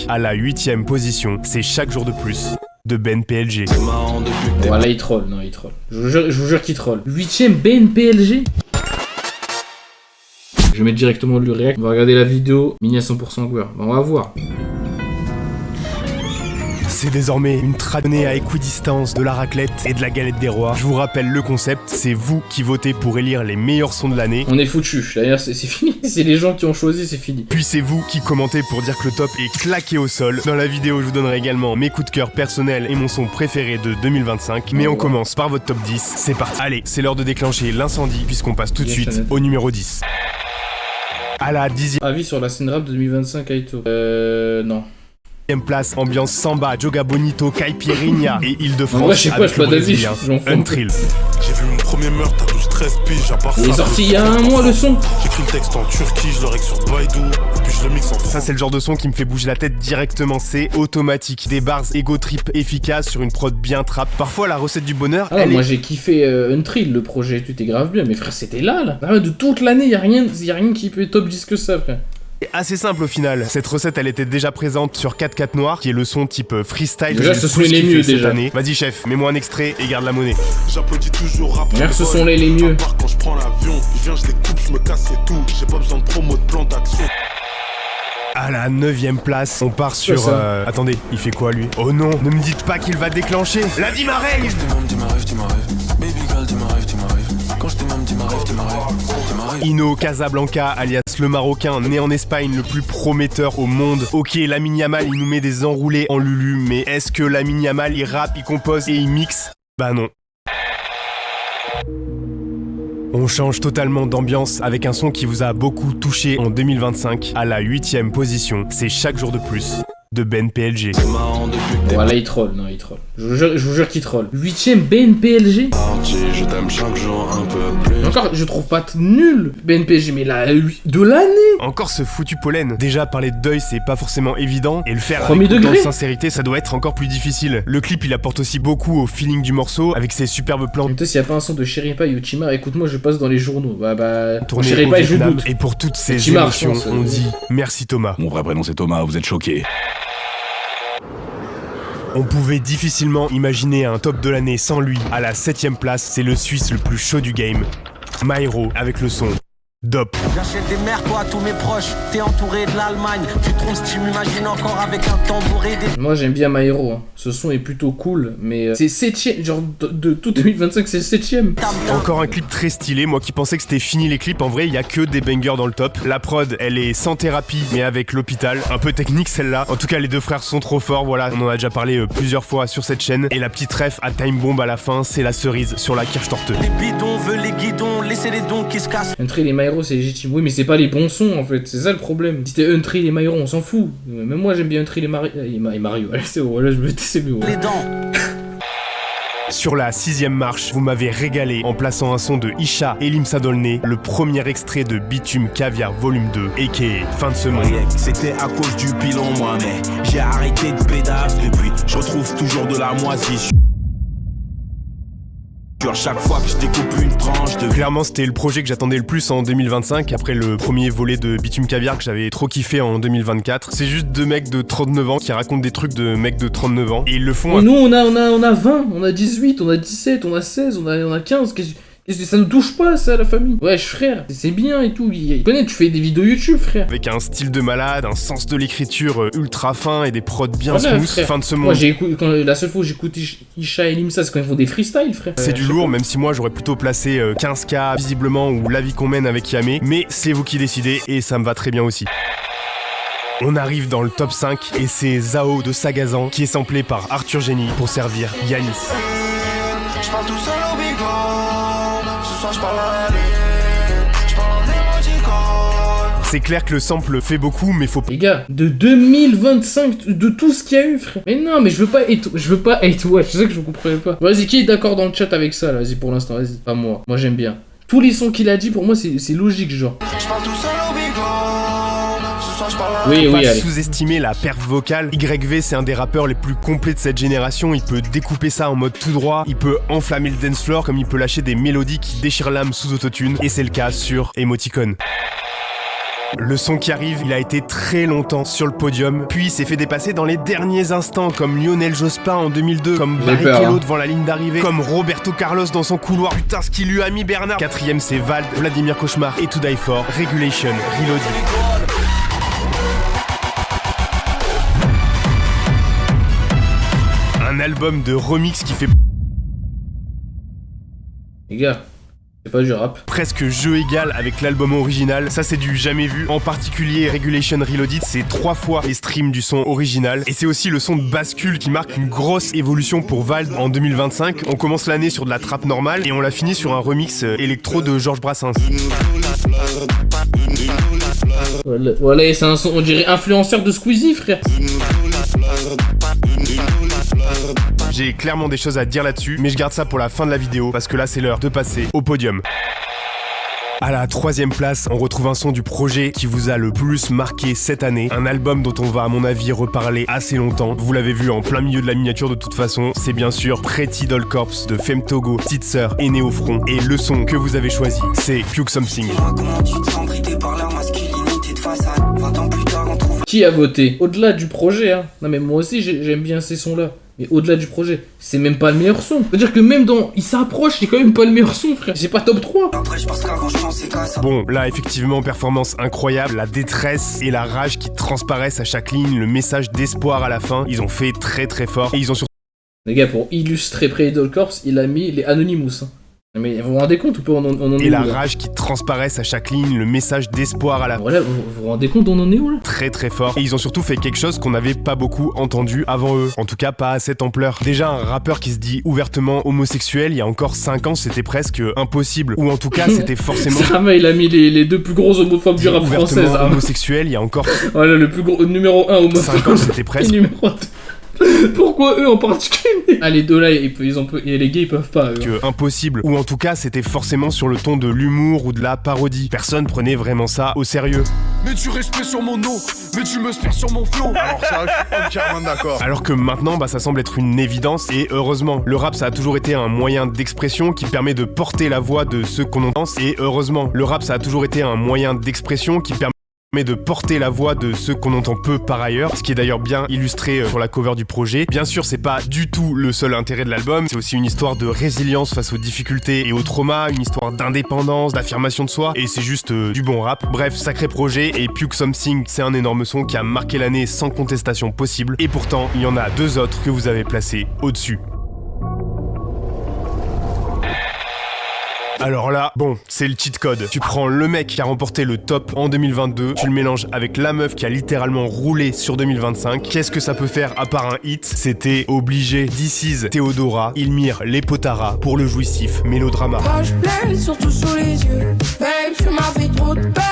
à la 8ème position, c'est Chaque jour de plus de BNPLG. Voilà, il troll, non, il troll. Je vous jure qu'il troll. 8ème BNPLG. Je vais mettre directement le réact. On va regarder la vidéo. Mini à 100% joueur. On va voir. C'est désormais une tradition à équidistance de la raclette et de la galette des rois. Je vous rappelle le concept, c'est vous qui votez pour élire les meilleurs sons de l'année. On est foutu. D'ailleurs, c'est fini. C'est les gens qui ont choisi, c'est fini. Puis c'est vous qui commentez pour dire que le top est claqué au sol. Dans la vidéo, je vous donnerai également mes coups de cœur personnels et mon son préféré de 2025. Mais on commence par votre top 10. C'est parti. Allez, c'est l'heure de déclencher l'incendie puisqu'on passe tout de suite au numéro 10. À la 10e. Avis sur la scène rap de 2025 Aito. Non. Place, ambiance samba, Joga Bonito, Caipirinha et Île-de-France. Moi, je sais pas, je pas d'avis. Untrill. J'ai vu mon premier meurtre à 12-13 piges, à part ça. Il est sorti il y a un mois le son. J'écris le texte en Turquie, je le règle sur Baidu, puis je le mixe en Ça, c'est le genre de son qui me fait bouger la tête directement. C'est automatique. Des bars ego trip efficaces sur une prod bien trap. Parfois, la recette du bonheur. Ah, moi j'ai kiffé Untrill, le projet, tout est grave bien. Mais frère, c'était là. Ah, de toute l'année, y a rien qui peut top 10 que ça, frère. Assez simple au final. Cette recette, elle était déjà présente sur 4-4 Noir, qui est le son type freestyle. Déjà, ce sont les mieux déjà. Année. Vas-y chef, mets-moi un extrait et garde la monnaie. J'applaudis toujours rap. Regarde, ce sont les mieux. Quand je prends l'avion, je viens, je les coupe, je me casse et tout. J'ai pas besoin de promo, de plan d'action. À la 9ème place, on part sur... Attendez, il fait quoi lui? Oh non, ne me dites pas qu'il va déclencher la Dimarave. Ino Casablanca, alias le Marocain, né en Espagne, le plus prometteur au monde. Ok, Lamine Yamal, il nous met des enroulés en Lulu, mais est-ce que Lamine Yamal, il rappe, il compose et il mixe? Bah non. On change totalement d'ambiance avec un son qui vous a beaucoup touché en 2025. À la 8ème position, c'est Chaque jour de plus de BNPLG. Voilà, il troll, non, il troll. Je vous jure qu'il troll. 8ème BNPLG. Je t'aime chaque jour un peu plus. Encore, je trouve pas nul BNPLG, mais là, de l'année. Encore ce foutu pollen. Déjà, parler de deuil, c'est pas forcément évident. Et le faire Premier avec autant degré. de sincérité, ça doit être encore plus difficile. Le clip, il apporte aussi beaucoup au feeling du morceau, avec ses superbes plans. Toi, s'il y a pas un son de Chéripa et Uchimar, écoute-moi, je passe dans les journaux. Tourné Chéripa au et je Vietnam. doute. Et pour toutes ces Uchimar, émotions, je pense, on dit merci Thomas. Mon vrai prénom c'est Thomas, vous êtes choqués. On pouvait difficilement imaginer un top de l'année sans lui. À la 7ème place, c'est le Suisse le plus chaud du game, Maero, avec le son Dop. J'achète des mercos à tous mes proches, t'es entouré de l'Allemagne. Tu trompes si tu m'imagines encore avec un tambour et des... Moi j'aime bien Maero, hein. Ce son est plutôt cool, mais c'est 7ème, genre de tout 2025 c'est 7ème. Encore un clip très stylé, moi qui pensais que c'était fini les clips, en vrai il y a que des bangers dans le top. La prod elle est sans thérapie mais avec l'hôpital, un peu technique celle-là. En tout cas les deux frères sont trop forts, voilà, on en a déjà parlé plusieurs fois sur cette chaîne. Et la petite ref à Time Bomb à la fin, c'est la cerise sur la Kirschtorte. Les bidons veulent les guidons, laissez les dons qui se cassent. Untrill et Maero c'est légitime, oui mais c'est pas les bons sons en fait, c'est ça le problème. Si t'es Untrill et Maero on s'en fout, même moi j'aime bien Untrill et Mario. Allez c'est bon, là je me c'est mieux. Les dents. Sur la 6ème marche, vous m'avez régalé en plaçant un son de Isha et Limsa Dolné, le premier extrait de Bitume Caviar volume 2, a.k.a. Fin de ce monde. C'était à cause du bilan moi mais j'ai arrêté de pédaf depuis. Je retrouve toujours de la moisissure. Chaque fois que je découpe une tranche de... Clairement c'était le projet que j'attendais le plus en 2025 après le premier volet de Bitume Caviar que j'avais trop kiffé en 2024. C'est juste deux mecs de 39 ans qui racontent des trucs de mecs de 39 ans et ils le font... Et nous on a 20, on a 18, on a 17, on a 16, on a 15, ça nous touche pas ça la famille. Wesh frère, c'est bien et tout. Connais, tu fais des vidéos YouTube frère. Avec un style de malade, un sens de l'écriture ultra fin et des prods bien smooth. Frère. Fin de ce monde. Moi la seule fois où j'écoute Isha et Limsa c'est quand ils font des freestyles frère. C'est du lourd, même si moi j'aurais plutôt placé 15K visiblement ou La vie qu'on mène avec Yamé. Mais c'est vous qui décidez et ça me va très bien aussi. On arrive dans le top 5 et c'est Zao de Sagazan qui est samplé par Arthur Génie pour servir Yanis. J'parle tout seul au bigot. Ce soir j'parle à C'est clair que le sample fait beaucoup, mais faut... Les gars, de 2025, de tout ce qu'il y a eu, frère. Mais non, mais je veux pas hate watch, c'est ça que je vous comprenais pas. Vas-y, qui est d'accord dans le chat avec ça, là? Vas-y, pour l'instant, vas-y. Pas moi. Moi, j'aime bien. Tous les sons qu'il a dit, pour moi, c'est logique, genre. J'parle tout seul au bigot. Ce soir j'parle à Oui, pas allez. sous-estimer la perf vocale. YV, c'est un des rappeurs les plus complets de cette génération. Il peut découper ça en mode tout droit. Il peut enflammer le dance floor comme il peut lâcher des mélodies qui déchirent l'âme sous autotune. Et c'est le cas sur Emoticon. Le son qui arrive, il a été très longtemps sur le podium, puis s'est fait dépasser dans les derniers instants, comme Lionel Jospin en 2002, comme Barrichello devant la ligne d'arrivée, comme Roberto Carlos dans son couloir. Putain, ce qui lui a mis Bernard. Quatrième, c'est Vald, Vladimir Cauchemar et To Die For, Regulation, Reloaded. Un album de remix qui fait Les gars, c'est pas du rap. presque jeu égal avec l'album original, ça c'est du jamais vu. En particulier Regulation Reloaded, c'est 3 fois les streams du son original. Et c'est aussi le son de bascule qui marque une grosse évolution pour Vald en 2025. On commence l'année sur de la trappe normale et on la finit sur un remix électro de Georges Brassens. Voilà, c'est un son, on dirait influenceur de Squeezie, frère. J'ai clairement des choses à dire là-dessus, mais je garde ça pour la fin de la vidéo, parce que là c'est l'heure de passer au podium. À la 3ème place, on retrouve un son du projet qui vous a le plus marqué cette année. Un album dont on va à mon avis reparler assez longtemps. Vous l'avez vu en plein milieu de la miniature de toute façon. C'est bien sûr Pretty Doll Corps de Femtogo, Petite Sœur et Néo Front. Et le son que vous avez choisi, c'est Puke Something. Qui a voté? Au-delà du projet, hein. Non mais moi aussi j'aime bien ces sons-là. Mais au-delà du projet, c'est même pas le meilleur son. C'est-à-dire que même dans Il s'approche, c'est quand même pas le meilleur son, frère. C'est pas top 3. Bon, là effectivement, performance incroyable, la détresse et la rage qui transparaissent à chaque ligne, le message d'espoir à la fin, ils ont fait très très fort. Et ils ont surtout... Les gars, pour illustrer Pretty Doll Corps, il a mis les Anonymous. Hein. Mais vous vous rendez compte ou pas, on en est Et où, la là rage qui transparaissent à chaque ligne, le message d'espoir à la fin. Voilà, vous vous rendez compte, on en est où là? Très très fort. Et ils ont surtout fait quelque chose qu'on n'avait pas beaucoup entendu avant eux. En tout cas, pas à cette ampleur. Déjà, un rappeur qui se dit ouvertement homosexuel, il y a encore 5 ans, c'était presque impossible. Ou en tout cas, c'était forcément... Sama, il a mis les deux plus gros homophobes du rap français. Ouvertement homosexuel, il y a encore... Voilà, le plus gros, numéro 1 homophobe. 5 ans, c'était Et presque... numéro 2. Pourquoi eux en particulier? Ah, les deux là, et les gays ils peuvent pas. Eux. Que impossible, ou en tout cas c'était forcément sur le ton de l'humour ou de la parodie. Personne prenait vraiment ça au sérieux. Mais tu respectes sur mon nom, mais tu me spères sur mon flow. Alors ça, je suis entièrement d'accord. Alors que maintenant, ça semble être une évidence, et heureusement. Le rap, ça a toujours été un moyen d'expression qui permet de porter la voix de ceux qu'on entend, et heureusement. Le rap, ça a toujours été un moyen d'expression qui permet de porter la voix de ceux qu'on entend peu par ailleurs, ce qui est d'ailleurs bien illustré sur la cover du projet. Bien sûr, c'est pas du tout le seul intérêt de l'album, c'est aussi une histoire de résilience face aux difficultés et aux traumas, une histoire d'indépendance, d'affirmation de soi, et c'est juste du bon rap. Bref, sacré projet, et Puke Something, c'est un énorme son qui a marqué l'année sans contestation possible, et pourtant, il y en a 2 autres que vous avez placés au-dessus. Alors là, bon, c'est le cheat code. Tu prends le mec qui a remporté le top en 2022, tu le mélanges avec la meuf qui a littéralement roulé sur 2025. Qu'est-ce que ça peut faire à part un hit? C'était obligé. This is Théodora, Ilmir, Les Potara pour le jouissif mélodrama. Quand je pleure, surtout sous les yeux, babe, tu m'as fait trop de peine.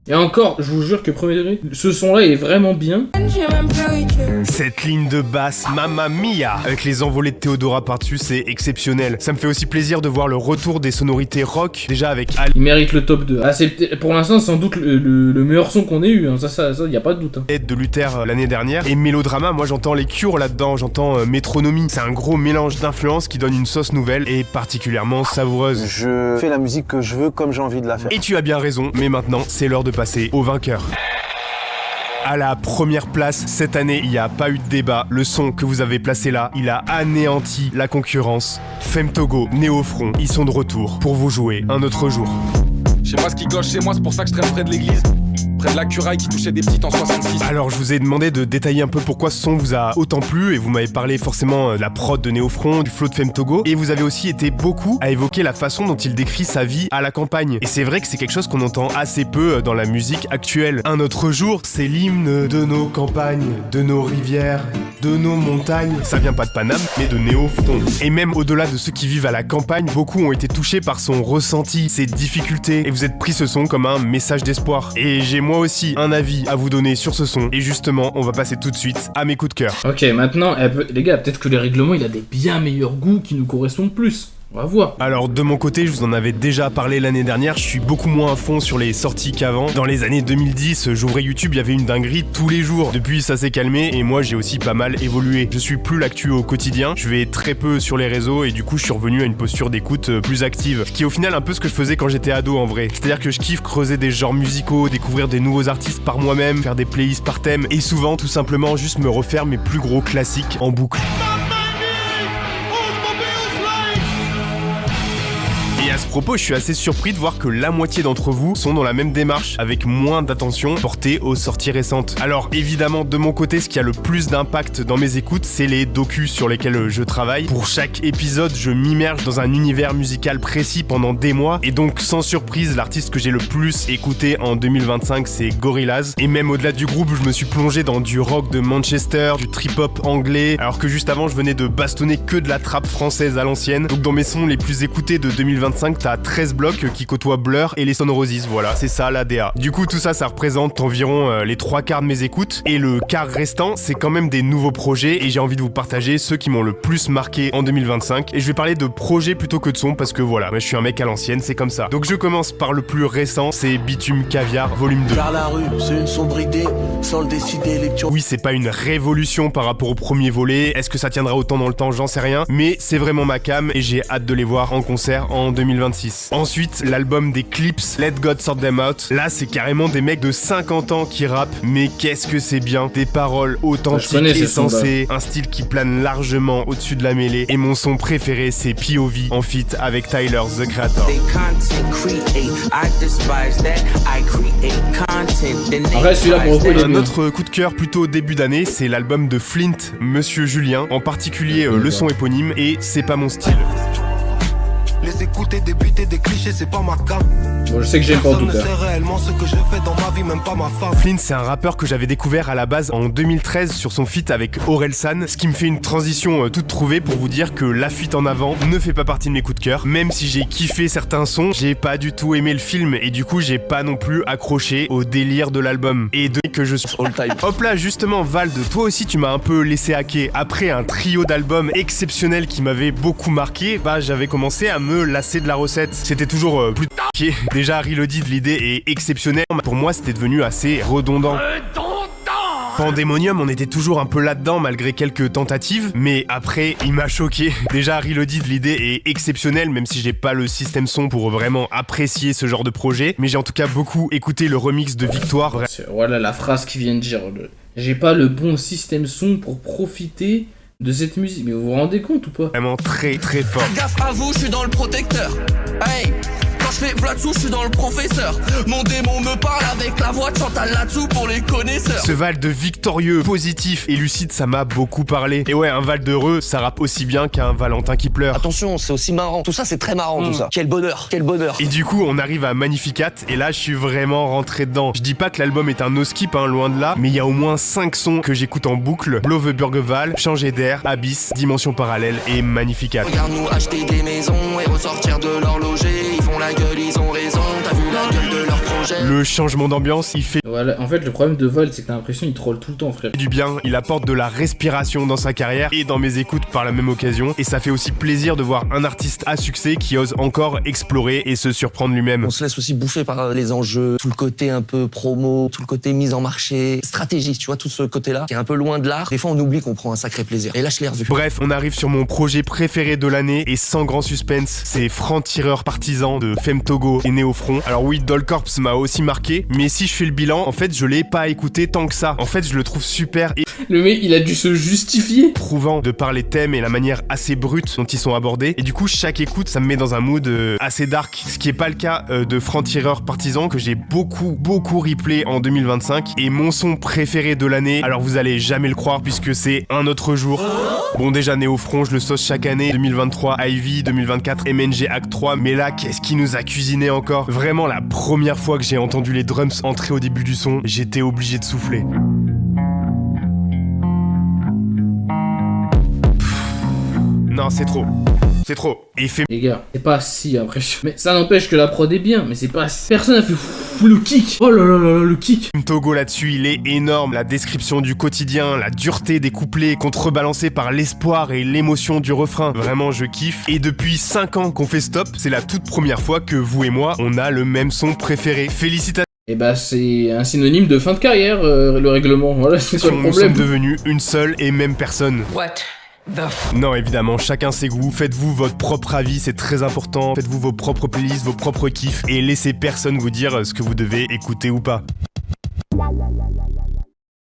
Et encore, je vous jure que premier degré, ce son là il est vraiment bien. J'ai même pleuré que... Cette ligne de basse, Mamma Mia, avec les envolées de Théodora par-dessus, c'est exceptionnel. Ça me fait aussi plaisir de voir le retour des sonorités rock, déjà avec Il mérite le top 2. Ah, c'est pour l'instant sans doute le meilleur son qu'on ait eu, hein. Ça y a pas de doute. Hein. Aide de Luther l'année dernière. Et mélodrama, moi j'entends les Cures là-dedans, j'entends métronomie. C'est un gros mélange d'influences qui donne une sauce nouvelle et particulièrement savoureuse. Je fais la musique que je veux comme j'ai envie de la faire. Et tu as bien raison, mais maintenant c'est l'heure de passer au vainqueur. À la première place, cette année, il n'y a pas eu de débat. Le son que vous avez placé là, il a anéanti la concurrence. Femtogo, Néo Front, ils sont de retour pour vous jouer un autre jour. Je sais pas ce qui cloche chez moi, c'est pour ça que je traîne près de l'église. Près de la curaille qui touchait des petites en 66. Alors je vous ai demandé de détailler un peu pourquoi ce son vous a autant plu, et vous m'avez parlé forcément de la prod de Néo Front, du flow de Femtogo, et vous avez aussi été beaucoup à évoquer la façon dont il décrit sa vie à la campagne. Et c'est vrai que c'est quelque chose qu'on entend assez peu dans la musique actuelle. Un autre jour, c'est l'hymne de nos campagnes, de nos rivières, de nos montagnes. Ça vient pas de Paname, mais de Néo Front. Et même au-delà de ceux qui vivent à la campagne, beaucoup ont été touchés par son ressenti, ses difficultés, et vous êtes pris ce son comme un message d'espoir. Et j'ai moi aussi un avis à vous donner sur ce son, et justement on va passer tout de suite à mes coups de cœur. Ok, maintenant les gars, peut-être que les règlements il a des bien meilleurs goûts qui nous correspondent plus. On va voir. Alors de mon côté, je vous en avais déjà parlé l'année dernière, je suis beaucoup moins à fond sur les sorties qu'avant. Dans les années 2010, j'ouvrais YouTube, il y avait une dinguerie tous les jours. Depuis, ça s'est calmé et moi j'ai aussi pas mal évolué. Je suis plus l'actu au quotidien, je vais très peu sur les réseaux et du coup je suis revenu à une posture d'écoute plus active. Ce qui est au final un peu ce que je faisais quand j'étais ado en vrai. C'est-à-dire que je kiffe creuser des genres musicaux, découvrir des nouveaux artistes par moi-même, faire des playlists par thème et souvent tout simplement juste me refaire mes plus gros classiques en boucle. Et à ce propos, je suis assez surpris de voir que la moitié d'entre vous sont dans la même démarche, avec moins d'attention portée aux sorties récentes. Alors évidemment, de mon côté, ce qui a le plus d'impact dans mes écoutes, c'est les docus sur lesquels je travaille. Pour chaque épisode, je m'immerge dans un univers musical précis pendant des mois, et donc sans surprise, l'artiste que j'ai le plus écouté en 2025, c'est Gorillaz. Et même au-delà du groupe, je me suis plongé dans du rock de Manchester, du trip-hop anglais, alors que juste avant, je venais de bastonner que de la trappe française à l'ancienne. Donc dans mes sons les plus écoutés de 2025, t'as 13 blocs qui côtoient Blur et les Stone Roses, voilà, c'est ça la DA. Du coup tout ça représente environ les 3/4 de mes écoutes et le quart restant c'est quand même des nouveaux projets et j'ai envie de vous partager ceux qui m'ont le plus marqué en 2025 et je vais parler de projets plutôt que de sons parce que voilà, moi, je suis un mec à l'ancienne, c'est comme ça. Donc je commence par le plus récent, c'est Bitume Caviar volume 2. Car la rue, c'est une sombre idée, sans le décider, lecture. Oui, c'est pas une révolution par rapport au premier volet, est-ce que ça tiendra autant dans le temps, j'en sais rien, mais c'est vraiment ma cam et j'ai hâte de les voir en concert en 2026. Ensuite, l'album des Clips, Let God Sort Them Out. Là, c'est carrément des mecs de 50 ans qui rappent, mais qu'est-ce que c'est bien. Des paroles authentiques et sensées, un style qui plane largement au-dessus de la mêlée. Et mon son préféré, c'est POV en feat avec Tyler, The Creator. Arrête, celui-là pour le coup, il est Un bien. autre coup de cœur plutôt début d'année, c'est l'album de Flint, Monsieur Julien, en particulier le son éponyme et C'est pas mon style. Les écouter, débuter des clichés, c'est pas ma cam. Bon, je sais que j'aime pas en tout Personne ne cas. sait réellement ce que je fais dans ma vie, même pas ma femme. Flint, c'est un rappeur que j'avais découvert à la base en 2013 sur son feat avec Orelsan, ce qui me fait une transition toute trouvée pour vous dire que La Fuite en Avant ne fait pas partie de mes coups de cœur. Même si j'ai kiffé certains sons, j'ai pas du tout aimé le film et du coup j'ai pas non plus accroché au délire de l'album. Et de que je suis all time. Hop là, justement Vald, toi aussi tu m'as un peu laissé hacker. Après un trio d'albums exceptionnels qui m'avait beaucoup marqué, bah j'avais commencé à me lasser de la recette. C'était toujours plus de Déjà Reloaded, l'idée est exceptionnelle. Pour moi c'était devenu assez redondant. Pandemonium, on était toujours un peu là-dedans malgré quelques tentatives, mais après, il m'a choqué. Déjà, Reloaded, l'idée est exceptionnelle, même si j'ai pas le système son pour vraiment apprécier ce genre de projet, mais j'ai en tout cas beaucoup écouté le remix de Victoire. Voilà la phrase qu'il vient de dire. J'ai pas le bon système son pour profiter de cette musique. Mais vous vous rendez compte ou pas? Vraiment très très fort. Gaffe à vous, je suis dans le protecteur. Hey, quand je fais Vlatsou, je suis dans le professeur. Mon démon me parle avec la voix de Chantal là-dessous pour les connaisseurs. Ce Vald victorieux, positif et lucide, ça m'a beaucoup parlé. Et ouais, un Vald heureux, ça rappe aussi bien qu'un Valentin qui pleure. Attention, c'est aussi marrant. Tout ça, c'est très marrant, tout ça. Quel bonheur, quel bonheur. Et du coup, on arrive à Magnificat, et là, je suis vraiment rentré dedans. Je dis pas que l'album est un no-skip, hein, loin de là, mais il y a au moins 5 sons que j'écoute en boucle. Blow the Burgerval, Changer d'air, Abyss, Dimension parallèle et Magnificat. Regarde-nous acheter des maisons et ressortir de l'horloger. Ils font la gueule, ils ont raison. T'as vu la gueule de leur projet. Le changement d'ambiance, il fait Voilà, en fait, le problème de Vald, c'est que t'as l'impression qu'il troll tout le temps, frère. du bien, il apporte de la respiration dans sa carrière et dans mes écoutes par la même occasion. Et ça fait aussi plaisir de voir un artiste à succès qui ose encore explorer et se surprendre lui-même. On se laisse aussi bouffer par les enjeux, tout le côté un peu promo, tout le côté mise en marché, stratégie, tu vois, tout ce côté-là, qui est un peu loin de l'art. Des fois, on oublie qu'on prend un sacré plaisir. Et là, je l'ai revu. Bref, on arrive sur mon projet préféré de l'année et sans grand suspense, c'est Franc-Tireur Partisan de Femme Togo et Néo-Front. Alors oui, Doll Corps m'a aussi marqué, mais si je fais le bilan, en fait, je l'ai pas écouté tant que ça. En fait, je le trouve super Le mec, il a dû se justifier. éprouvant de par les thèmes et la manière assez brute dont ils sont abordés. Et du coup, chaque écoute, ça me met dans un mood assez dark. Ce qui est pas le cas de Franc-Tireur Partisan, que j'ai beaucoup replay en 2025. Et mon son préféré de l'année, alors vous allez jamais le croire puisque c'est Un autre jour. Bon, déjà, Néo-Front, je le sauce chaque année. 2023, Ivy, 2024, MNG Act 3. Mais là, qu'est-ce qui nous a cuisiné encore? Vraiment, la première fois que j'ai entendu les drums entrer au début du son, j'étais obligé de souffler. Non, c'est trop. C'est trop. Et fait... Les gars, c'est pas si impressionnant. Mais ça n'empêche que la prod est bien, mais c'est pas si... Personne a fait le kick. Oh là là là, le kick. Togo là-dessus, il est énorme. La description du quotidien, la dureté des couplets, contrebalancée par l'espoir et l'émotion du refrain. Vraiment, je kiffe. Et depuis 5 ans qu'on fait stop, c'est la toute première fois que vous et moi, on a le même son préféré. Félicitations. Et bah c'est un synonyme de fin de carrière, le règlement. Voilà, c'est ça le Nous problème. sommes devenus une seule et même personne. What the Non, évidemment, chacun ses goûts. Faites-vous votre propre avis, c'est très important. Faites-vous vos propres playlists, vos propres kiffs. Et laissez personne vous dire ce que vous devez écouter ou pas.